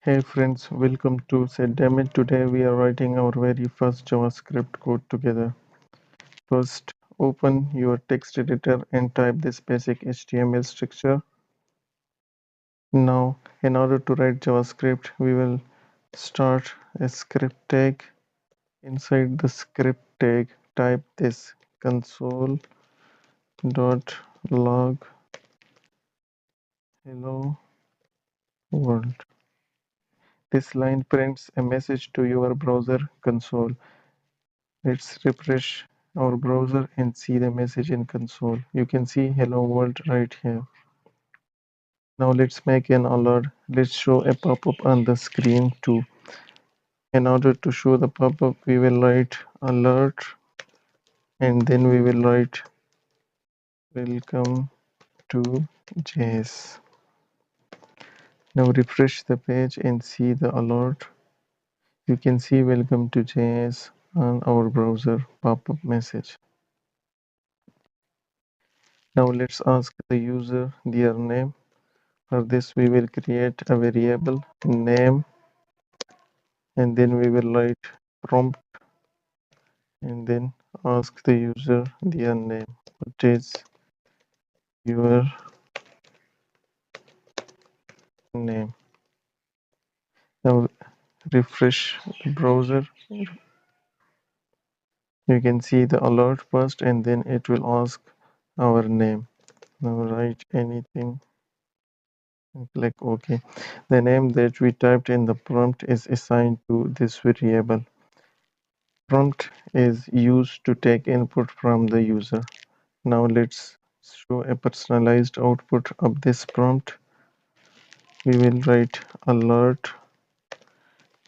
Hey friends, welcome to Sedamit. Today we are writing our very first JavaScript code together. First, open your text editor and type this basic HTML structure. Now, in order to write JavaScript, we will start a script tag. Inside the script tag, type this console.log hello world. This line prints a message to your browser console. Let's refresh our browser and see the message in console. You can see hello world right here. Now let's make an alert. Let's show a pop-up on the screen too. In order to show the pop-up, we will write alert and then we will write welcome to JS. Now refresh the page and see the alert. You can see welcome to JS on our browser pop-up message. Now let's ask the user their name. For this we will create a variable name and then we will write prompt and then ask the user their name. What is your name? Now refresh the browser. You can see the alert first and then it will ask our name. Now write anything and click OK. The name that we typed in the prompt is assigned to this variable. Prompt is used to take input from the user. Now let's show a personalized output of this prompt. We will write alert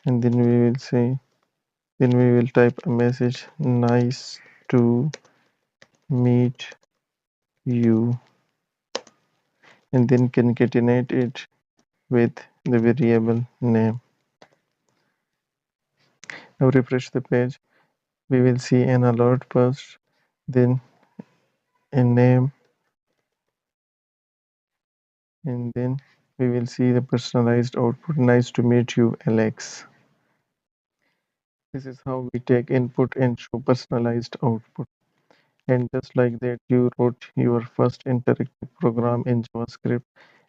and then we will type a message nice to meet you and then concatenate it with the variable name. Now refresh the page. We will see an alert first, then a name, and then we will see the personalized output. Nice to meet you, Alex. This is how we take input and show personalized output. And just like that, you wrote your first interactive program in JavaScript.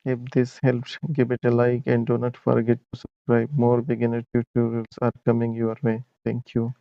If this helps, give it a like and do not forget to subscribe. More beginner tutorials are coming your way. Thank you.